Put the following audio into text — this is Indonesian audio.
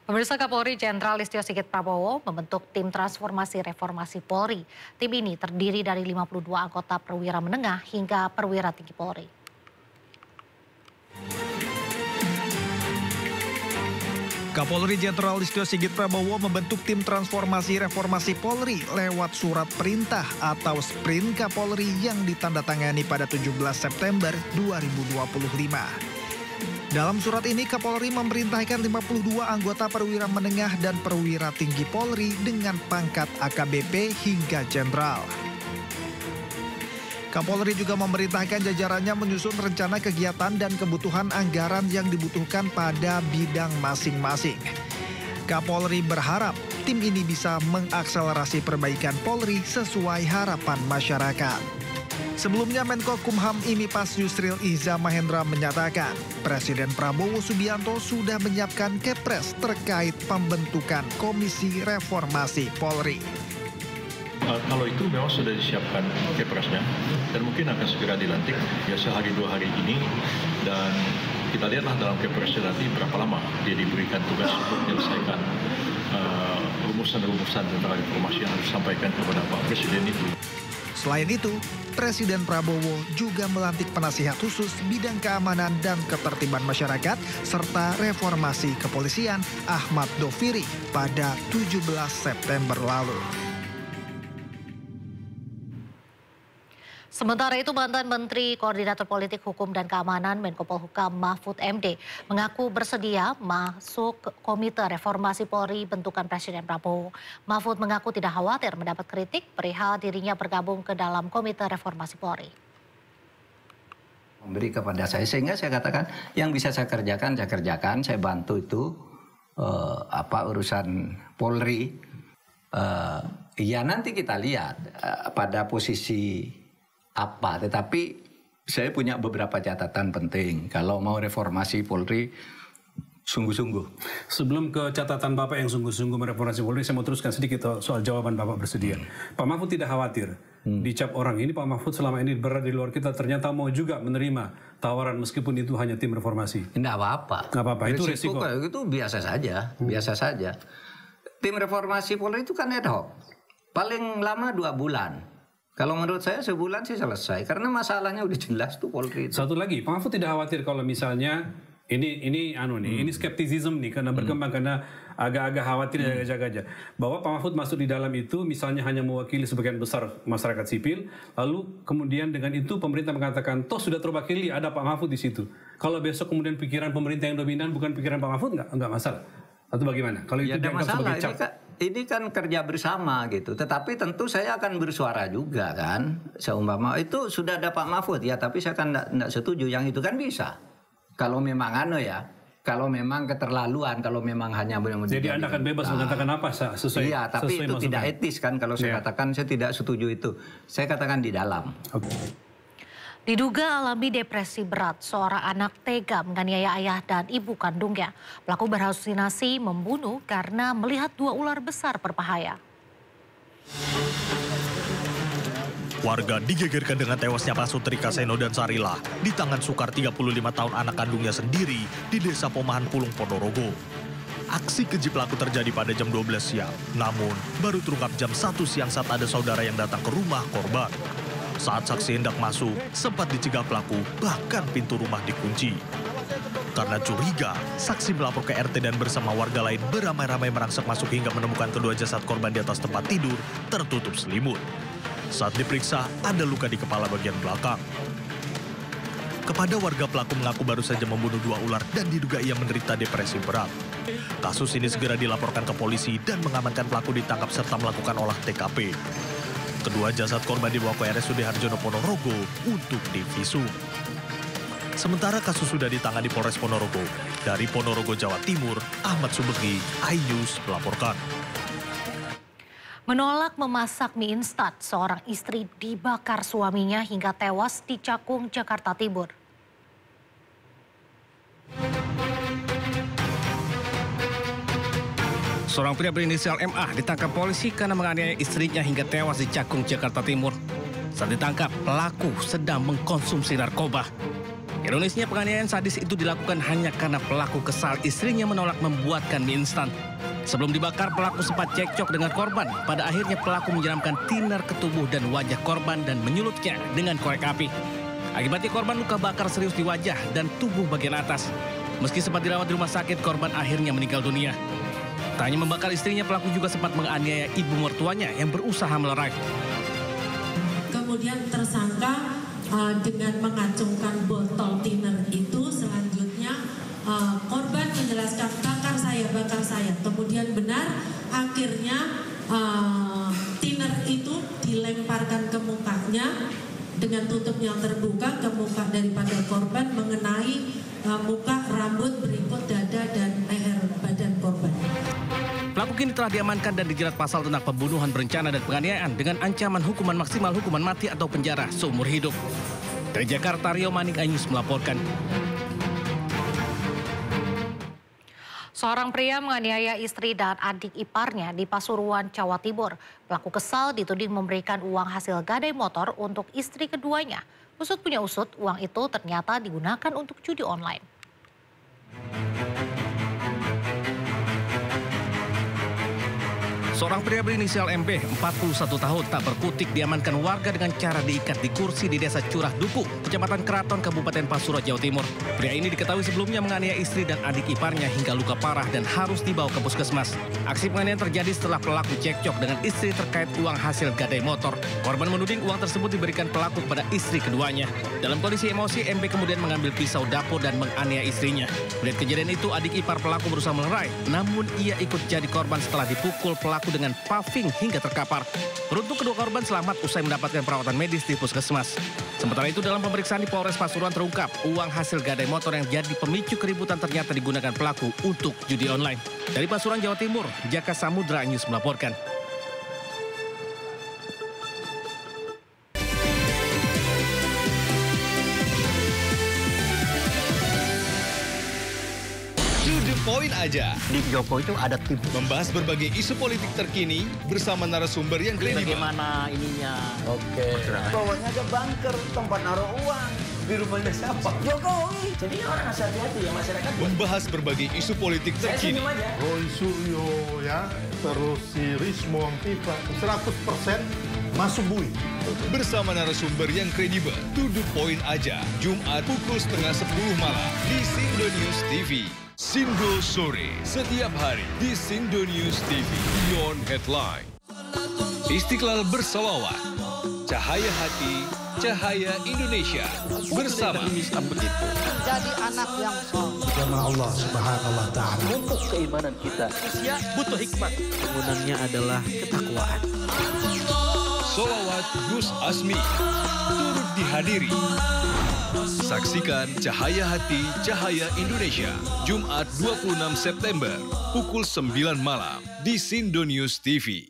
Pemirsa, Kapolri Jenderal Listio Sigit Prabowo membentuk tim transformasi reformasi Polri. Tim ini terdiri dari 52 anggota perwira menengah hingga perwira tinggi Polri. Kapolri Jenderal Listio Sigit Prabowo membentuk tim transformasi reformasi Polri lewat surat perintah atau Sprint Kapolri yang ditandatangani pada 17 September 2025. Dalam surat ini, Kapolri memerintahkan 52 anggota perwira menengah dan perwira tinggi Polri dengan pangkat AKBP hingga jenderal. Kapolri juga memerintahkan jajarannya menyusun rencana kegiatan dan kebutuhan anggaran yang dibutuhkan pada bidang masing-masing. Kapolri berharap tim ini bisa mengakselerasi perbaikan Polri sesuai harapan masyarakat. Sebelumnya Menko Kumham Imipas Yusril Iza Mahendra menyatakan Presiden Prabowo Subianto sudah menyiapkan Kepres terkait pembentukan Komisi Reformasi Polri. Kalau itu memang sudah disiapkan Kepresnya dan mungkin akan segera dilantik ya sehari dua hari ini, dan kita lihatlah dalam Kepresnya nanti berapa lama dia diberikan tugas untuk menyelesaikan rumusan-rumusan tentang informasi yang harus disampaikan kepada Pak Presiden itu. Selain itu, Presiden Prabowo juga melantik penasihat khusus bidang keamanan dan ketertiban masyarakat serta reformasi kepolisian Ahmad Doviri pada 17 September lalu. Sementara itu, mantan Menteri Koordinator Politik Hukum dan Keamanan Menko Polhukam Mahfud MD mengaku bersedia masuk ke Komite Reformasi Polri bentukan Presiden Prabowo. Mahfud mengaku tidak khawatir mendapat kritik perihal dirinya bergabung ke dalam Komite Reformasi Polri. Memberi kepada saya sehingga saya katakan yang bisa saya kerjakan, saya bantu itu urusan Polri. Ya nanti kita lihat pada posisi apa, tetapi saya punya beberapa catatan penting kalau mau reformasi Polri sungguh-sungguh. Sebelum ke catatan Bapak yang sungguh-sungguh mereformasi Polri, saya mau teruskan sedikit soal jawaban Bapak bersedia. Pak Mahfud tidak khawatir dicap orang ini Pak Mahfud selama ini berada di luar kita ternyata mau juga menerima tawaran meskipun itu hanya tim reformasi. Tidak apa-apa. Nggak apa-apa, itu resiko. Itu biasa saja, biasa saja. Tim reformasi Polri itu kan ad hoc, paling lama 2 bulan. Kalau menurut saya sebulan sih selesai, karena masalahnya udah jelas tuh Polri itu. Satu lagi, Pak Mahfud tidak khawatir kalau misalnya ini skeptisisme nih karena berkembang, karena agak-agak khawatir jaga-jaga bahwa Pak Mahfud masuk di dalam itu misalnya hanya mewakili sebagian besar masyarakat sipil, lalu kemudian dengan itu pemerintah mengatakan toh sudah terwakili ada Pak Mahfud di situ. Kalau besok kemudian pikiran pemerintah yang dominan bukan pikiran Pak Mahfud, nggak masalah. Atau bagaimana? Kalau itu dianggap sebagai cap. Ini kan kerja bersama gitu. Tetapi tentu saya akan bersuara juga kan. Seumpama itu sudah ada Pak Mahfud ya, tapi saya kan enggak setuju. Yang itu kan bisa. Kalau memang kalau memang keterlaluan, kalau memang hanya jadi Anda akan bebas mengatakan apa sesuai. Iya, tapi sesuai itu masukan. tidak etis kan kalau saya katakan saya tidak setuju itu. Saya katakan di dalam. Diduga alami depresi berat, seorang anak tega menganiaya ayah dan ibu kandungnya. Pelaku berhalusinasi membunuh karena melihat 2 ular besar berbahaya. Warga digegerkan dengan tewasnya Pasutri Kaseno dan Sarila di tangan Sukar 35 tahun anak kandungnya sendiri di Desa Pomahan Pulung, Ponorogo. Aksi keji pelaku terjadi pada jam 12 siang, namun baru terungkap jam 1 siang saat ada saudara yang datang ke rumah korban. Saat saksi hendak masuk, sempat dicegah pelaku, bahkan pintu rumah dikunci. Karena curiga, saksi melapor ke RT dan bersama warga lain beramai-ramai merangsek masuk hingga menemukan kedua jasad korban di atas tempat tidur tertutup selimut. Saat diperiksa, ada luka di kepala bagian belakang. Kepada warga, pelaku mengaku baru saja membunuh 2 ular dan diduga ia menderita depresi berat. Kasus ini segera dilaporkan ke polisi dan mengamankan pelaku ditangkap serta melakukan olah TKP. Kedua jasad korban dibawa ke RSUD Harjono Ponorogo untuk divisum. Sementara kasus sudah ditangani Polres Ponorogo. Dari Ponorogo, Jawa Timur, Ahmad Subegi, iNews melaporkan. Menolak memasak mie instan, seorang istri dibakar suaminya hingga tewas di Cakung, Jakarta Timur. Seorang pria berinisial MA ditangkap polisi karena menganiaya istrinya hingga tewas di Cakung, Jakarta Timur. Saat ditangkap, pelaku sedang mengkonsumsi narkoba. Ironisnya penganiayaan sadis itu dilakukan hanya karena pelaku kesal istrinya menolak membuatkan mie instan. Sebelum dibakar, pelaku sempat cekcok dengan korban. Pada akhirnya pelaku menyiramkan thinner ke tubuh dan wajah korban dan menyulutnya dengan korek api. Akibatnya korban luka bakar serius di wajah dan tubuh bagian atas. Meski sempat dirawat di rumah sakit, korban akhirnya meninggal dunia. Tak hanya membakar istrinya, pelaku juga sempat menganiaya ibu mertuanya yang berusaha melerai. Kemudian tersangka dengan mengacungkan botol thinner itu, selanjutnya korban menjelaskan bakar saya. Kemudian benar, akhirnya thinner itu dilemparkan ke mukanya dengan tutup yang terbuka ke muka daripada korban, mengenai muka, rambut, berikut dada dan leher badan korban. Pelaku kini telah diamankan dan dijerat pasal tentang pembunuhan berencana dan penganiayaan dengan ancaman hukuman maksimal hukuman mati atau penjara seumur hidup. Dari Jakarta, Rio Manik, iNews melaporkan. Seorang pria menganiaya istri dan adik iparnya di Pasuruan, Jawa Timur. Pelaku kesal dituding memberikan uang hasil gadai motor untuk istri keduanya. Usut punya usut, uang itu ternyata digunakan untuk judi online. Seorang pria berinisial MP, 41 tahun, tak berkutik diamankan warga dengan cara diikat di kursi di Desa Curah Duku, Kecamatan Keraton, Kabupaten Pasuruan, Jawa Timur. Pria ini diketahui sebelumnya menganiaya istri dan adik iparnya hingga luka parah dan harus dibawa ke puskesmas. Aksi penganiayaan terjadi setelah pelaku cekcok dengan istri terkait uang hasil gadai motor. Korban menuding uang tersebut diberikan pelaku kepada istri keduanya. Dalam kondisi emosi, MP kemudian mengambil pisau dapur dan menganiaya istrinya. Melihat kejadian itu, adik ipar pelaku berusaha melerai, namun ia ikut jadi korban setelah dipukul pelaku dengan paving hingga terkapar. Beruntung kedua korban selamat usai mendapatkan perawatan medis di puskesmas. Sementara itu dalam pemeriksaan di Polres Pasuruan terungkap uang hasil gadai motor yang jadi pemicu keributan ternyata digunakan pelaku untuk judi online. Dari Pasuruan, Jawa Timur, Jaka Samudra News melaporkan. Poin aja. Di Jokowi itu ada tim. Membahas berbagai isu politik terkini bersama narasumber yang kredibel. Bagaimana ininya? Oke. Bawahnya ada bunker, tempat naruh uang. Di rumahnya siapa? Jokowi. Jadi orang harus hati-hati ya masyarakat. Membahas berbagai isu politik terkini. Roy Suryo ya, terus si Rismon Tifa 100% masuk bui. Bersama narasumber yang kredibel. Tuduh poin aja. Jumat pukul 9:30 malam di Sindo News TV. Sindo Sore, setiap hari di Sindo News TV, Beyond Headline. Istiqlal bersolawat, cahaya hati, cahaya Indonesia, bersama. Jadi anak yang soleh. Karena Allah Subhanahu wa Ta'ala. Untuk keimanan kita. Usia butuh hikmat. Kemudiannya adalah ketakwaan. Solawat Gus Asmi, turut dihadiri. Saksikan Cahaya Hati, Cahaya Indonesia, Jumat 26 September, pukul 9 malam di Sindo News TV.